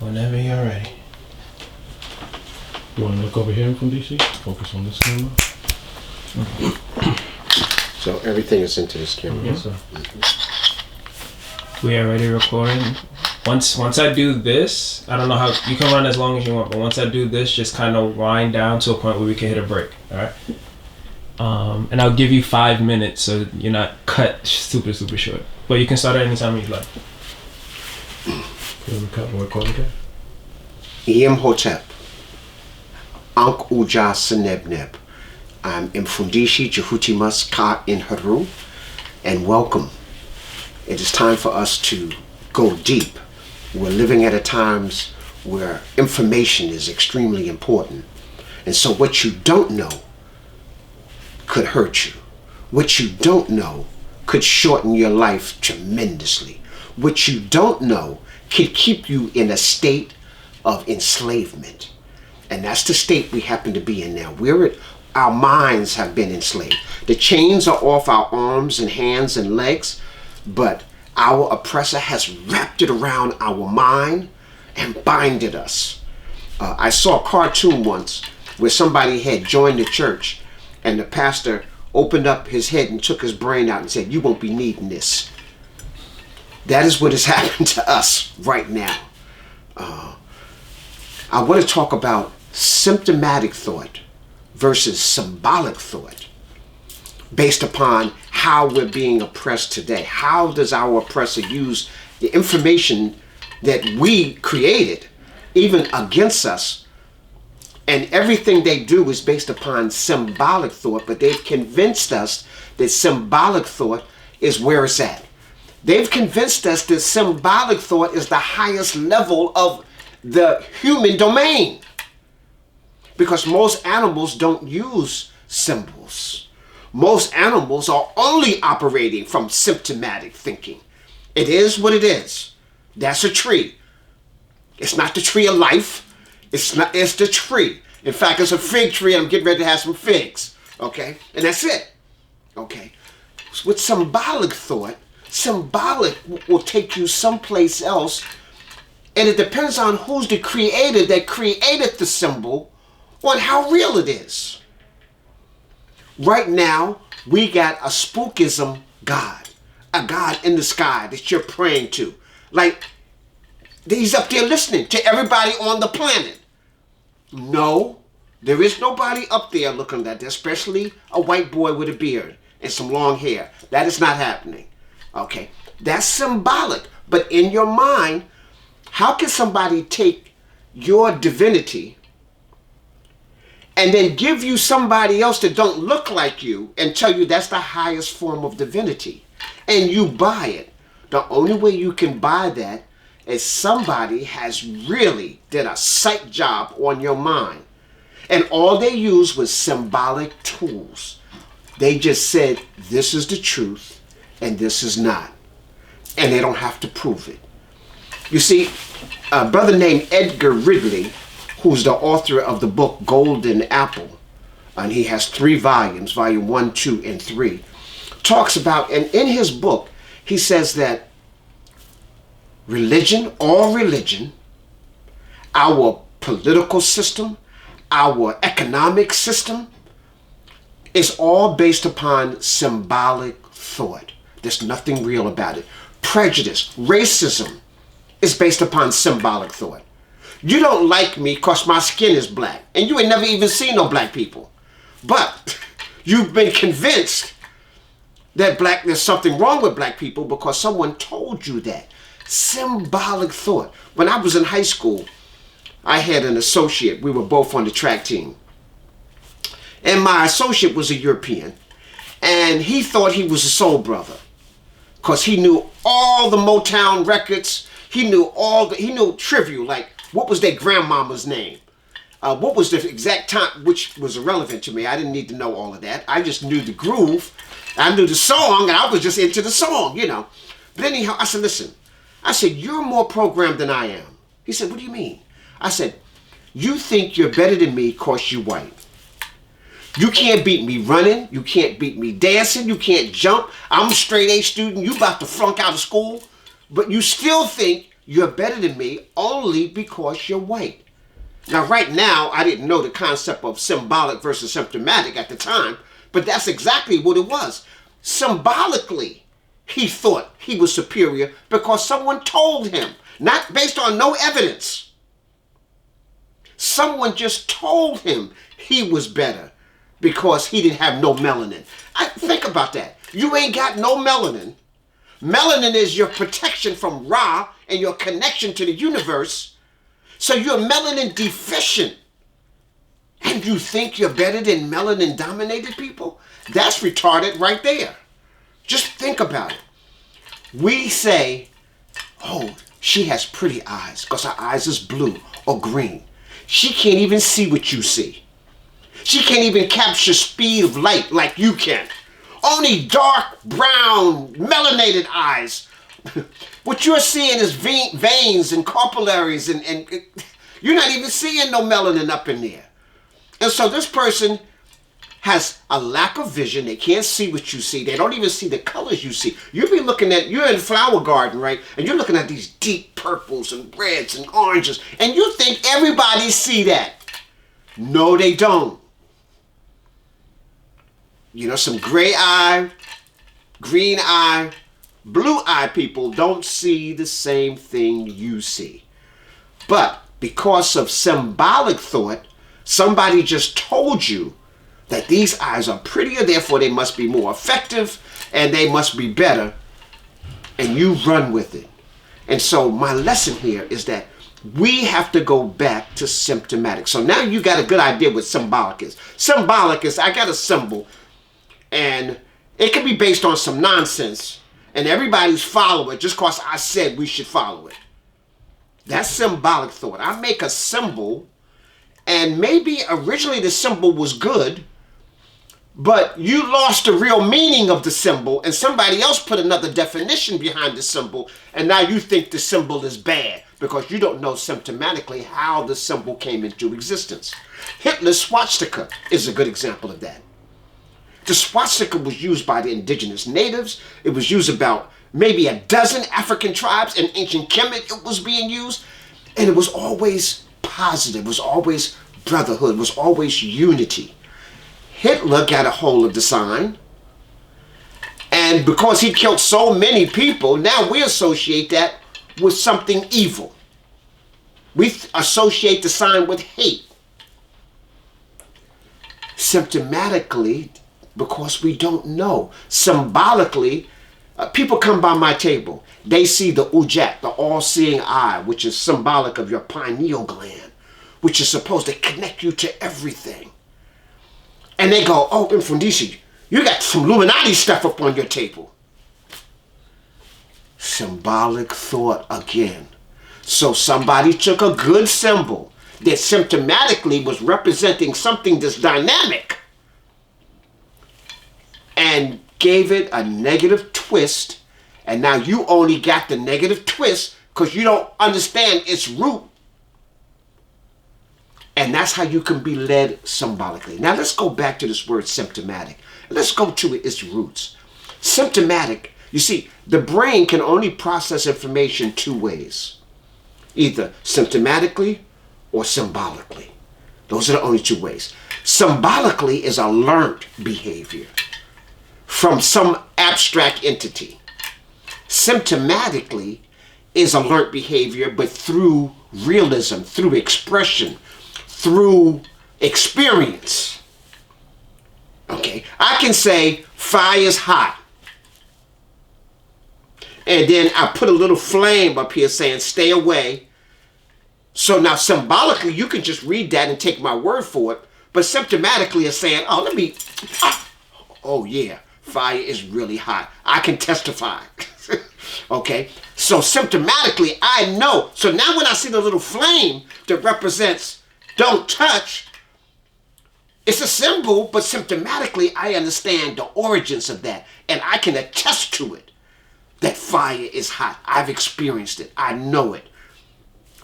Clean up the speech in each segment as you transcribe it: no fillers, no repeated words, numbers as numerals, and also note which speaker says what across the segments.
Speaker 1: Whenever you're ready.
Speaker 2: You want to look over here from DC? Focus on this camera.
Speaker 3: So everything is into this camera.
Speaker 2: Yes, sir.
Speaker 1: We are ready recording. Once I do this, I don't know how you can run as long as you want, but once I do this, just kind of wind down to a point where we can hit a break. All right. And I'll give you 5 minutes so you're not cut super short. But you can start at any time you like.
Speaker 3: Imhotep. Ankh Uja Senebneb. I'm Mfundishi Jehutimus Ka in Haru, and welcome. It is time for us to go deep. We're living at a times where information is extremely important. And so what you don't know could hurt you. What you don't know could shorten your life tremendously. What you don't know could keep you in a state of enslavement. And that's the state we happen to be in now. Our minds have been enslaved. The chains are off our arms and hands and legs, but our oppressor has wrapped it around our mind and binded us. I saw a cartoon once where somebody had joined the church and the pastor opened up his head and took his brain out and said, "You won't be needing this." That is what has happened to us right now. I want to talk about symptomatic thought versus symbolic thought based upon how we're being oppressed today. How does our oppressor use the information that we created, even against us? And everything they do is based upon symbolic thought, but they've convinced us that symbolic thought is where it's at. They've convinced us that symbolic thought is the highest level of the human domain. Because most animals don't use symbols. Most animals are only operating from symptomatic thinking. It is what it is. That's a tree. It's not the tree of life. It's the tree. In fact, it's a fig tree and I'm getting ready to have some figs. Okay? And that's it. Okay? With symbolic thought, symbolic will take you someplace else, and it depends on who's the creator that created the symbol on how real it is. Right now, we got a spookism God, a God in the sky that you're praying to. Like, he's up there listening to everybody on the planet. No, there is nobody up there looking at that, especially a white boy with a beard and some long hair. That is not happening. Okay, that's symbolic. But in your mind, how can somebody take your divinity and then give you somebody else that don't look like you and tell you that's the highest form of divinity, and you buy it? The only way you can buy that is somebody has really did a psych job on your mind. And all they used was symbolic tools. They just said, this is the truth and this is not. And they don't have to prove it. You see, a brother named Edgar Ridley, who's the author of the book Golden Apple, and he has 3 volumes, volume 1, 2, and 3, talks about, and in his book, he says that all religion, our political system, our economic system, is all based upon symbolic thought. There's nothing real about it. Prejudice, racism is based upon symbolic thought. You don't like me because my skin is black, and you ain't never even seen no black people. But you've been convinced that there's something wrong with black people because someone told you that. Symbolic thought. When I was in high school, I had an associate. We were both on the track team. And my associate was a European, and he thought he was a soul brother because he knew all the Motown records. He knew trivial, like what was their grandmama's name? What was the exact time, which was irrelevant to me. I didn't need to know all of that. I just knew the groove. I knew the song, and I was just into the song, you know. But anyhow, I said, listen, you're more programmed than I am. He said, what do you mean? I said, you think you're better than me because you're white. You can't beat me running. You can't beat me dancing. You can't jump. I'm a straight A student. You about to flunk out of school. But you still think you're better than me only because you're white. Now, right now, I didn't know the concept of symbolic versus symptomatic at the time, but that's exactly what it was. Symbolically, he thought he was superior because someone told him, not based on no evidence. Someone just told him he was better because he didn't have no melanin. Think about that. You ain't got no melanin. Melanin is your protection from Ra and your connection to the universe. So you're melanin deficient. And you think you're better than melanin dominated people? That's retarded right there. Just think about it. We say, oh, she has pretty eyes because her eyes is blue or green. She can't even see what you see. She can't even capture speed of light like you can. Only dark brown melanated eyes. What you're seeing is veins and capillaries and you're not even seeing no melanin up in there. And so this person has a lack of vision. They can't see what you see. They don't even see the colors you see. You'll be looking at, you're in a flower garden, right? And you're looking at these deep purples and reds and oranges. And you think everybody see that. No, they don't. You know, some gray eye, green eye, blue eye people don't see the same thing you see. But because of symbolic thought, somebody just told you that these eyes are prettier, therefore they must be more effective and they must be better, and you run with it. And so my lesson here is that we have to go back to symptomatic. So now you got a good idea what symbolic is. Symbolic is, I got a symbol, and it can be based on some nonsense, and everybody's follow it just because I said we should follow it. That's symbolic thought. I make a symbol, and maybe originally the symbol was good, but you lost the real meaning of the symbol, and somebody else put another definition behind the symbol, and now you think the symbol is bad because you don't know symptomatically how the symbol came into existence. Hitler's swastika is a good example of that. The swastika was used by the indigenous natives. It was used about maybe a dozen African tribes. In ancient Kemet, it was being used. And it was always positive. It was always brotherhood. It was always unity. Hitler got a hold of the sign. And because he killed so many people, now we associate that with something evil. We associate the sign with hate. Symptomatically, because we don't know. Symbolically, people come by my table. They see the ujat, the all-seeing eye, which is symbolic of your pineal gland, which is supposed to connect you to everything. And they go, oh, Mfundisi, you got some Illuminati stuff up on your table. Symbolic thought again. So somebody took a good symbol that symptomatically was representing something that's dynamic and gave it a negative twist, and now you only got the negative twist because you don't understand its root. And that's how you can be led symbolically. Now let's go back to this word symptomatic. Let's go to its roots. Symptomatic, you see, the brain can only process information two ways. Either symptomatically or symbolically. Those are the only two ways. Symbolically is a learned behavior from some abstract entity. Symptomatically is a learned behavior, but through realism, through expression, through experience. Okay, I can say fire is hot. And then I put a little flame up here saying stay away. So now symbolically you can just read that and take my word for it. But symptomatically it's saying, oh yeah, fire is really hot. I can testify. Okay, so symptomatically I know. So now when I see the little flame that represents don't touch, it's a symbol, but symptomatically I understand the origins of that. And I can attest to it, that fire is hot. I've experienced it. I know it.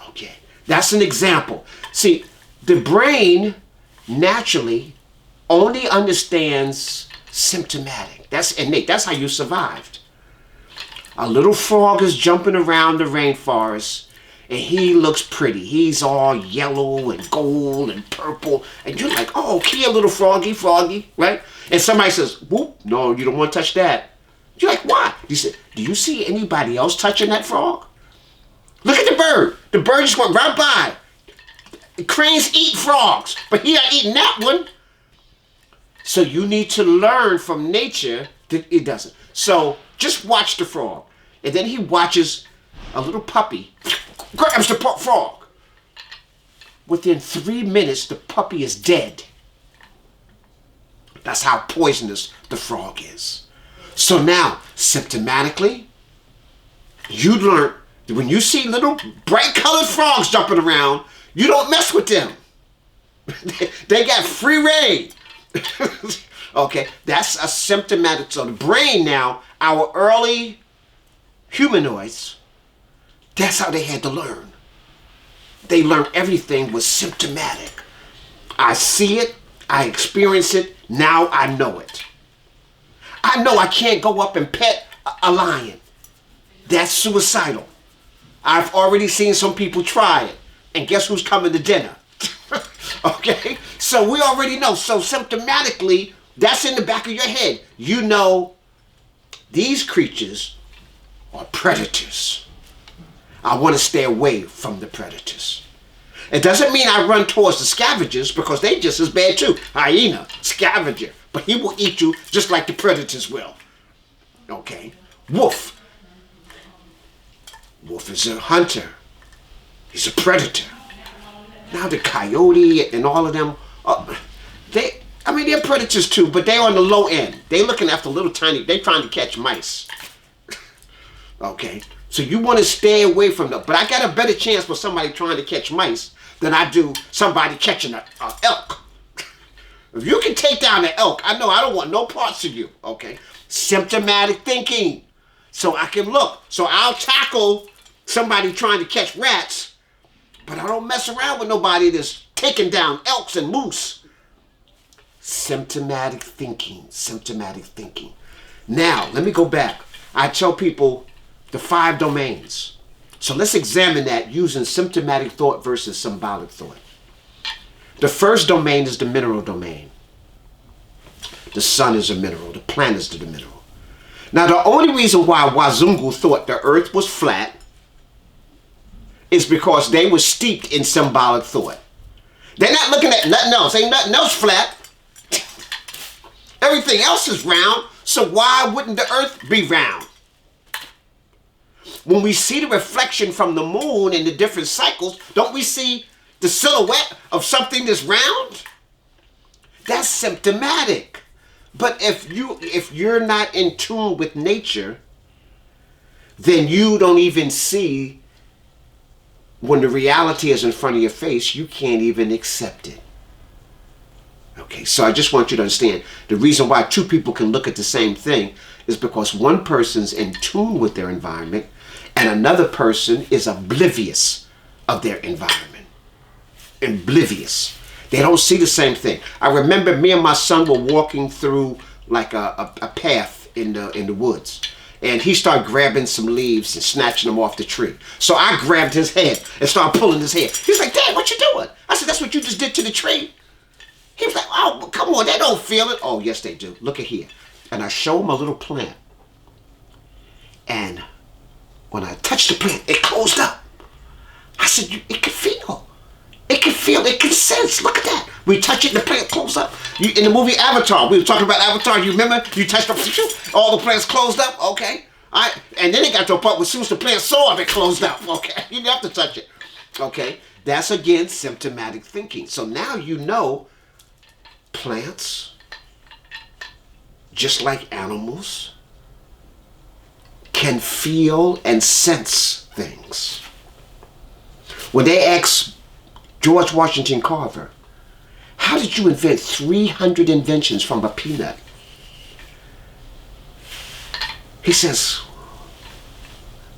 Speaker 3: Okay, that's an example. See, the brain naturally only understands symptomatic. That's innate. That's how you survived. A little frog is jumping around the rainforest, and he looks pretty. He's all yellow and gold and purple. And you're like, oh, here, little froggy, right? And somebody says, whoop, no, you don't want to touch that. You're like, why? He said, do you see anybody else touching that frog? Look at the bird. The bird just went right by. Cranes eat frogs, but he ain't eating that one. So you need to learn from nature that it doesn't. So just watch the frog. And then he watches a little puppy, grabs the frog. Within 3 minutes, the puppy is dead. That's how poisonous the frog is. So now, symptomatically, you learn that when you see little bright colored frogs jumping around, you don't mess with them. They got free reign. Okay, that's a symptomatic. So the brain now, our early humanoids, that's how they had to learn. They learned everything was symptomatic. I see it, I experience it, now I know it. I know I can't go up and pet a lion. That's suicidal. I've already seen some people try it. And guess who's coming to dinner? Okay? So we already know. So symptomatically, that's in the back of your head. You know these creatures are predators. I want to stay away from the predators. It doesn't mean I run towards the scavengers because they just as bad too. Hyena, scavenger. But he will eat you just like the predators will. Okay? Wolf. Wolf is a hunter. He's a predator. Now the coyote and all of them, they're predators too, but they're on the low end. They're looking after little tiny, they're trying to catch mice. Okay? So you want to stay away from them. But I got a better chance for somebody trying to catch mice than I do somebody catching an elk. If you can take down an elk, I know I don't want no parts of you. Okay? Symptomatic thinking. So I can look. So I'll tackle somebody trying to catch rats, but I don't mess around with nobody that's taking down elks and moose. Symptomatic thinking. Symptomatic thinking. Now, let me go back. I tell people the 5 domains. So let's examine that using symptomatic thought versus symbolic thought. The first domain is the mineral domain. The sun is a mineral. The planets are the mineral. Now, the only reason why Wazungu thought the earth was flat is because they were steeped in symbolic thought. They're not looking at nothing else. Ain't nothing else flat. Everything else is round, so why wouldn't the earth be round? When we see the reflection from the moon in the different cycles, don't we see the silhouette of something that's round? That's symptomatic. But if you're not in tune with nature, then you don't even see when the reality is in front of your face, you can't even accept it. Okay, so I just want you to understand the reason why 2 people can look at the same thing is because one person's in tune with their environment and another person is oblivious of their environment. Oblivious. They don't see the same thing. I remember me and my son were walking through like a path in the woods. And he started grabbing some leaves and snatching them off the tree. So I grabbed his head and started pulling his hair. He was like, Dad, what you doing? I said, that's what you just did to the tree. He was like, oh, come on, they don't feel it. Oh, yes, they do. Look at here. And I show him a little plant. And when I touched the plant, it closed up. I said, it can feel. It can feel. It can sense. Look at that. We touch it, the plant closed up. In the movie Avatar, we were talking about Avatar. You remember? You touched up, all the plants closed up. Okay. And then it got to a point where as soon as the plant saw it, it closed up. Okay. You didn't have to touch it. Okay. That's, again, symptomatic thinking. So now you know plants, just like animals, can feel and sense things. When they asked George Washington Carver, how did you invent 300 inventions from a peanut? He says,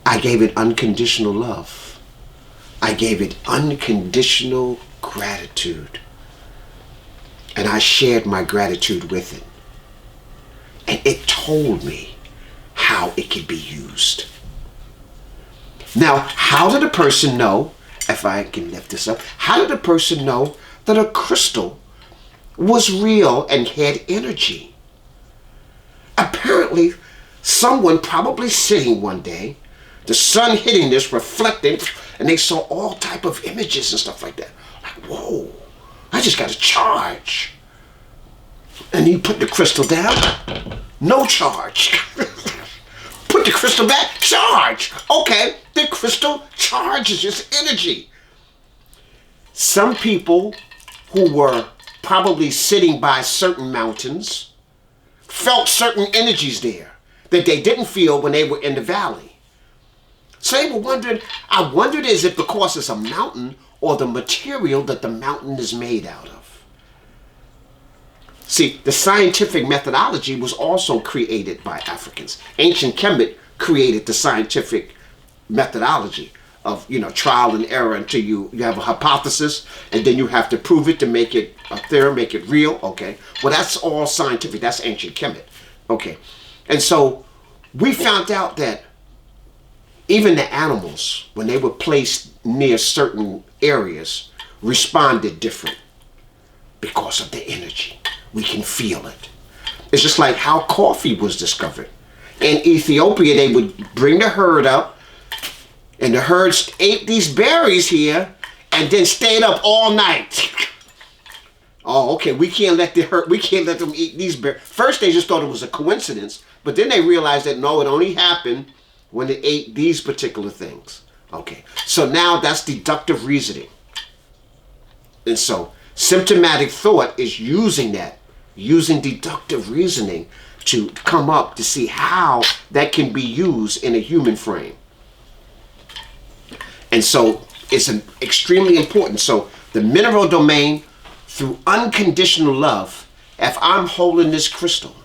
Speaker 3: I gave it unconditional love. I gave it unconditional gratitude. And I shared my gratitude with it. And it told me how it can be used. Now, how did a person know, if I can lift this up, how did a person know that a crystal was real and had energy? Apparently, someone probably sitting one day, the sun hitting this, reflecting, and they saw all type of images and stuff like that. Like, whoa, I just got a charge. And you put the crystal down, no charge. Put the crystal back, charge. Okay, the crystal charges its energy. Some people who were probably sitting by certain mountains felt certain energies there that they didn't feel when they were in the valley. So they were wondering, I wondered, is it because it's a mountain or the material that the mountain is made out of? See, the scientific methodology was also created by Africans. Ancient Kemet created the scientific methodology of, trial and error until you have a hypothesis, and then you have to prove it to make it a theorem, make it real. Okay, well, that's all scientific. That's ancient Kemet. Okay, and so we found out that even the animals, when they were placed near certain areas, responded different because of the energy. We can feel it. It's just like how coffee was discovered. In Ethiopia, they would bring the herd up, and the herds ate these berries here, and then stayed up all night. Oh, okay, we can't let them eat these berries. First, they just thought it was a coincidence, but then they realized that no, it only happened when they ate these particular things. Okay, so now that's deductive reasoning. And so symptomatic thought is using deductive reasoning to come up to see how that can be used in a human frame. And so it's extremely important. So the mineral domain, through unconditional love, if I'm holding this crystal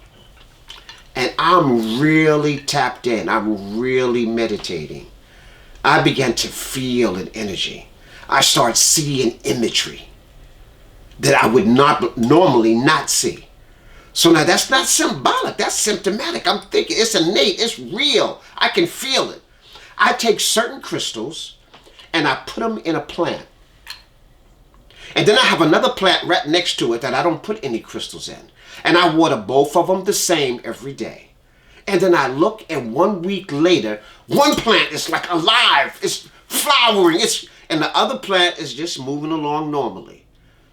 Speaker 3: and I'm really tapped in, I'm really meditating, I began to feel an energy. I start seeing imagery that I would not normally not see. So now that's not symbolic, that's symptomatic. I'm thinking it's innate, it's real. I can feel it. I take certain crystals and I put them in a plant. And then I have another plant right next to it that I don't put any crystals in. And I water both of them the same every day. And then I look, and 1 week later, one plant is like alive, it's flowering, and the other plant is just moving along normally.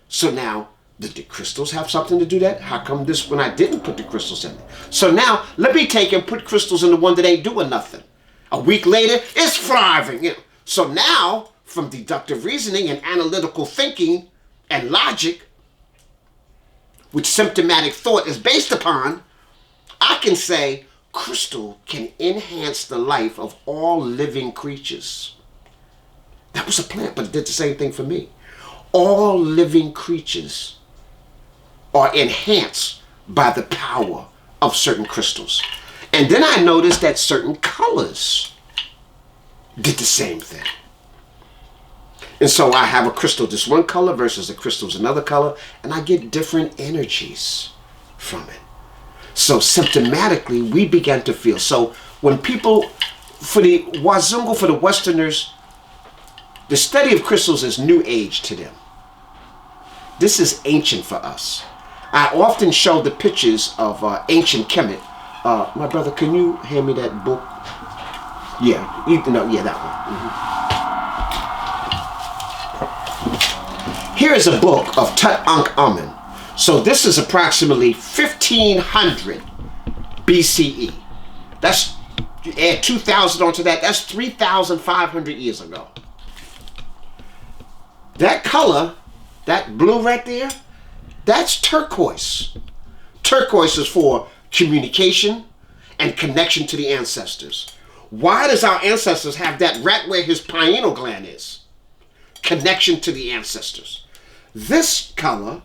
Speaker 3: So now, did the crystals have something to do that? How come this when I didn't put the crystals in it? So now, let me take and put crystals in the one that ain't doing nothing. A week later, it's thriving. So now, from deductive reasoning and analytical thinking and logic, which symptomatic thought is based upon, I can say crystal can enhance the life of all living creatures. That was a plant, but it did the same thing for me. All living creatures are enhanced by the power of certain crystals. And then I noticed that certain colors did the same thing. And so I have a crystal this one color versus a crystal's another color, and I get different energies from it. So symptomatically, we began to feel. So when people, for the Wazungu, for the Westerners, the study of crystals is new age to them. This is ancient for us. I often show the pictures of ancient Kemet. My brother, can you hand me that book? Yeah, that one. Here is a book of Tutankhamun. So this is approximately 1500 BCE. That's, add 2,000 onto that, that's 3,500 years ago. That color, that blue right there, that's turquoise. Turquoise is for communication and connection to the ancestors. Why does our ancestors have that right where his pineal gland is? Connection to the ancestors. This color,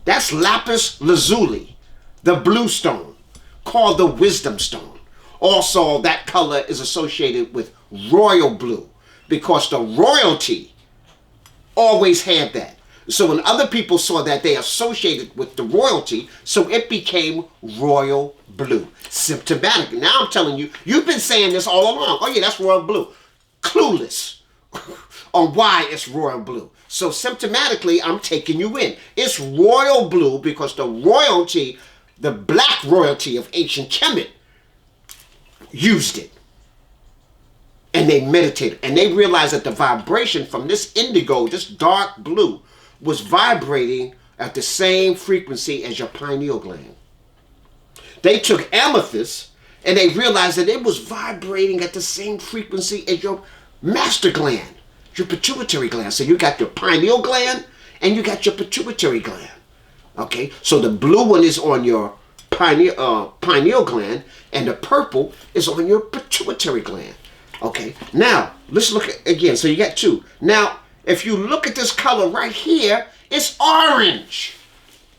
Speaker 3: that's lapis lazuli, the blue stone, called the wisdom stone. Also, that color is associated with royal blue because the royalty always had that. So when other people saw that, they associated with the royalty, so it became royal blue. Symptomatic. Now I'm telling you, you've been saying this all along. Oh yeah, that's royal blue. Clueless on why it's royal blue. So symptomatically, I'm taking you in. It's royal blue because the royalty, the black royalty of ancient Kemet, used it. And they meditated. And they realized that the vibration from this indigo, this dark blue, was vibrating at the same frequency as your pineal gland. They took amethyst and they realized that it was vibrating at the same frequency as your master gland, your pituitary gland. So you got your pineal gland and you got your pituitary gland. Okay, so the blue one is on your pineal gland and the purple is on your pituitary gland. Okay, now let's look at again. So you got two. Now, if you look at this color right here, it's orange.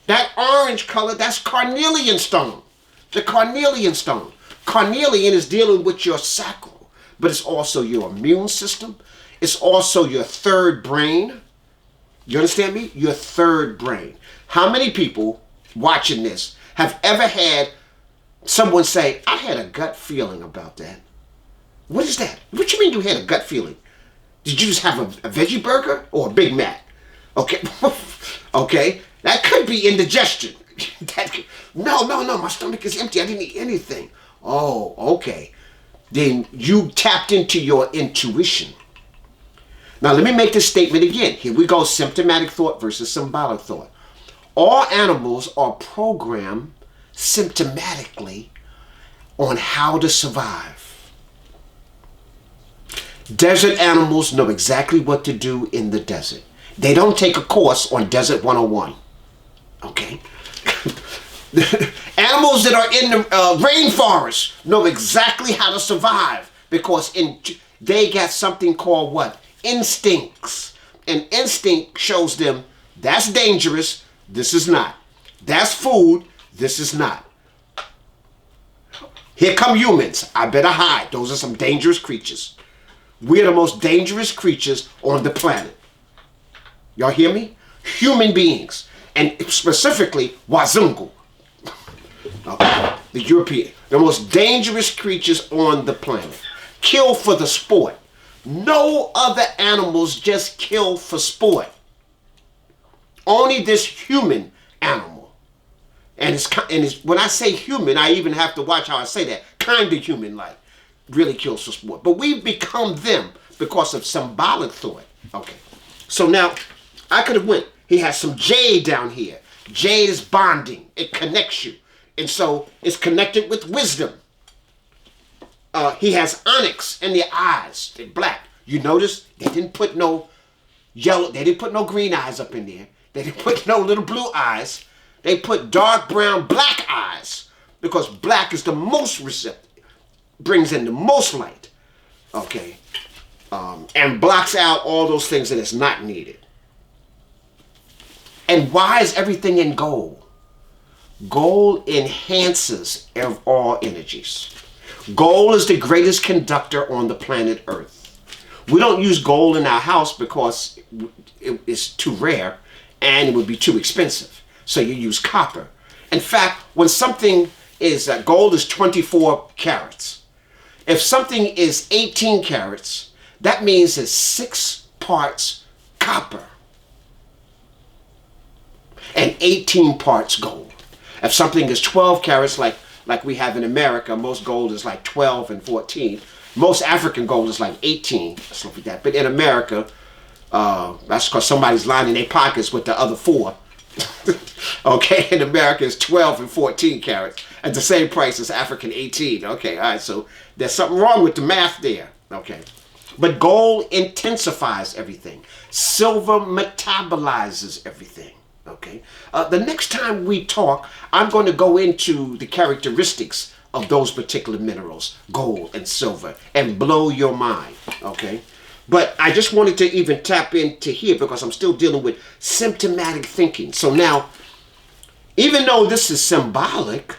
Speaker 3: That orange color, that's carnelian stone. The carnelian stone. Carnelian is dealing with your sacral, but it's also your immune system. It's also your third brain. You understand me? Your third brain. How many people watching this have ever had someone say, I had a gut feeling about that? What is that? What you mean you had a gut feeling? Did you just have a veggie burger or a Big Mac? Okay. Okay. That could be indigestion. No, my stomach is empty. I didn't eat anything. Oh, okay. Then you tapped into your intuition. Now let me make this statement again. Here we go. Symptomatic thought versus symbolic thought. All animals are programmed symptomatically on how to survive. Desert animals know exactly what to do in the desert. They don't take a course on Desert 101. Okay? Animals that are in the rainforest know exactly how to survive because they got something called what? Instincts. And instinct shows them that's dangerous, this is not. That's food, this is not. Here come humans. I better hide. Those are some dangerous creatures. We're the most dangerous creatures on the planet. Y'all hear me? Human beings. And specifically, Wazungu. Okay. The European. The most dangerous creatures on the planet. Kill for the sport. No other animals just kill for sport. Only this human animal. And it's when I say human, I even have to watch how I say that. Kind of human-like. Really kills for sport. But we've become them because of symbolic thought. Okay. So now, I could have went. He has some jade down here. Jade is bonding. It connects you. And so, it's connected with wisdom. He has onyx in the eyes. They're black. You notice they didn't put no yellow, they didn't put no green eyes up in there. They didn't put no little blue eyes. They put dark brown black eyes because black is the most receptive. Brings in the most light, okay, and blocks out all those things that is not needed. And why is everything in gold? Gold enhances all energies. Gold is the greatest conductor on the planet Earth. We don't use gold in our house because it's too rare and it would be too expensive. So you use copper. In fact, when something is, gold is 24 carats. If something is 18 carats, that means it's 6 parts copper and 18 parts gold. If something is 12 carats, like we have in America, most gold is like 12 and 14. Most African gold is like 18, stuff like that. But in America, that's because somebody's lining their pockets with the other 4. Okay, in America it's 12 and 14 carats at the same price as African 18. Okay, all right, so there's something wrong with the math there. Okay, but gold intensifies everything. Silver metabolizes everything. Okay, the next time we talk, I'm going to go into the characteristics of those particular minerals, gold and silver, and blow your mind. Okay. But I just wanted to even tap into here because I'm still dealing with symptomatic thinking. So now, even though this is symbolic,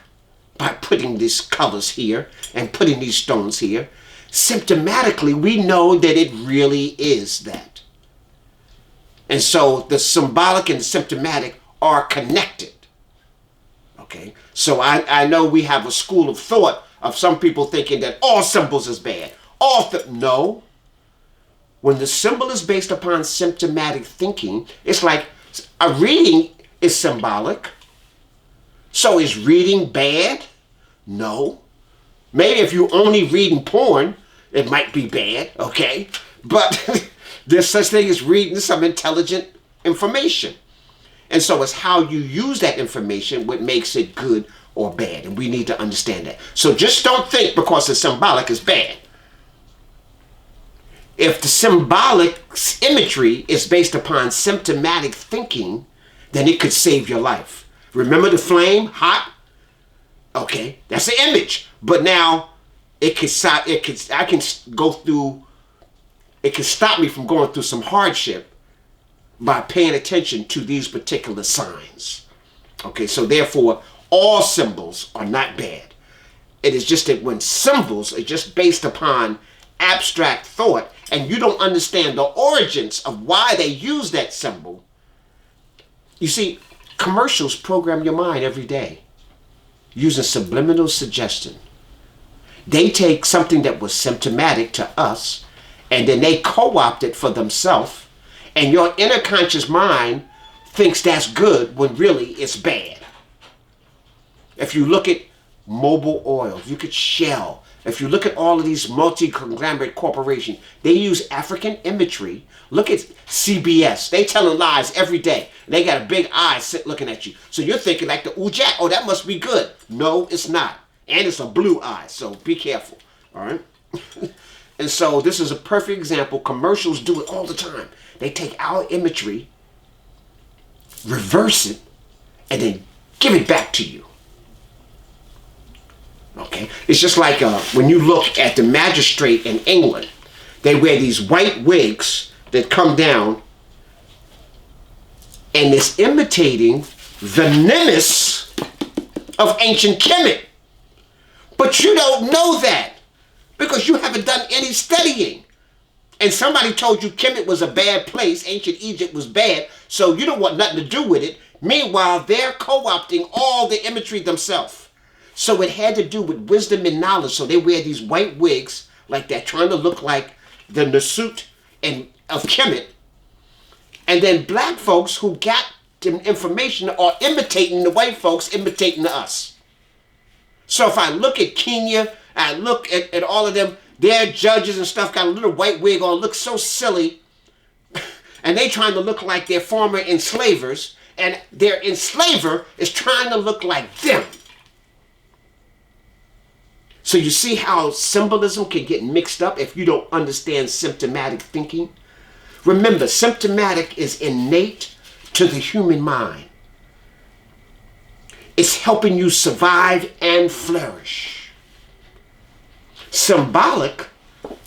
Speaker 3: by putting these colors here and putting these stones here, symptomatically we know that it really is that. And so the symbolic and the symptomatic are connected. Okay? So I know we have a school of thought of some people thinking that all symbols is bad. No. When the symbol is based upon symptomatic thinking, it's like a reading is symbolic. So is reading bad? No. Maybe if you're only reading porn, it might be bad, okay? But there's such thing as reading some intelligent information. And so it's how you use that information what makes it good or bad. And we need to understand that. So just don't think because it's symbolic is bad. If the symbolic imagery is based upon symptomatic thinking, then it could save your life. Remember the flame, hot? Okay, that's the image. But now it can stop me from going through some hardship by paying attention to these particular signs. Okay, so therefore all symbols are not bad. It is just that when symbols are just based upon abstract thought and you don't understand the origins of why they use that symbol. You see, commercials program your mind every day using subliminal suggestion. They take something that was symptomatic to us and then they co-opt it for themselves, and your inner conscious mind thinks that's good when really it's bad. If you look at Mobil Oil, you look at Shell, if you look at all of these multi-conglomerate corporations, they use African imagery. Look at CBS. They telling lies every day. They got a big eye looking at you. So you're thinking like the Jack, oh, that must be good. No, it's not. And it's a blue eye, so be careful. All right? And so this is a perfect example. Commercials do it all the time. They take our imagery, reverse it, and then give it back to you. Okay? It's just like when you look at the magistrate in England, they wear these white wigs that come down, and it's imitating the nemesis of ancient Kemet. But you don't know that because you haven't done any studying. And somebody told you Kemet was a bad place, ancient Egypt was bad, so you don't want nothing to do with it. Meanwhile, they're co-opting all the imagery themselves. So it had to do with wisdom and knowledge. So they wear these white wigs like that, trying to look like the Nasut of Kemet. And then black folks who got the information are imitating the white folks, imitating us. So if I look at Kenya, I look at all of them, their judges and stuff got a little white wig on, look so silly. And they trying to look like their former enslavers. And their enslaver is trying to look like them. So you see how symbolism can get mixed up if you don't understand symptomatic thinking? Remember, symptomatic is innate to the human mind. It's helping you survive and flourish. Symbolic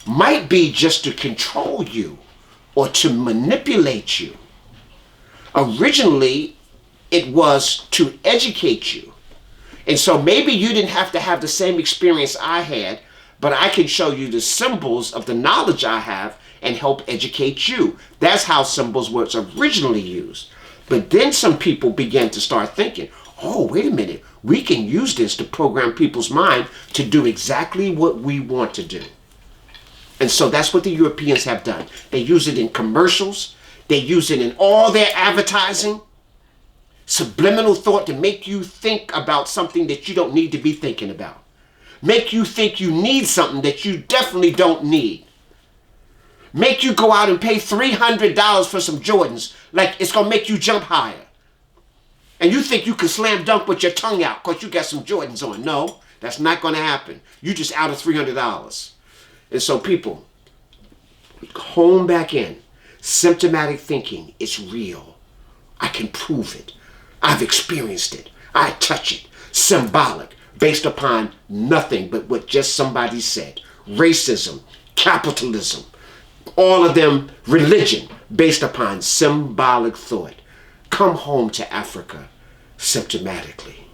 Speaker 3: might be just to control you or to manipulate you. Originally, it was to educate you. And so maybe you didn't have to have the same experience I had, but I can show you the symbols of the knowledge I have and help educate you. That's how symbols were originally used. But then some people began to start thinking, oh, wait a minute, we can use this to program people's mind to do exactly what we want to do. And so that's what the Europeans have done. They use it in commercials. They use it in all their advertising. Subliminal thought to make you think about something that you don't need to be thinking about. Make you think you need something that you definitely don't need. Make you go out and pay $300 for some Jordans like it's going to make you jump higher. And you think you can slam dunk with your tongue out because you got some Jordans on. No, that's not going to happen. You just out of $300. And so people, hone back in. Symptomatic thinking is real. I can prove it. I've experienced it. I touch it. Symbolic, based upon nothing but what just somebody said. Racism, capitalism, all of them religion, based upon symbolic thought. Come home to Africa symptomatically.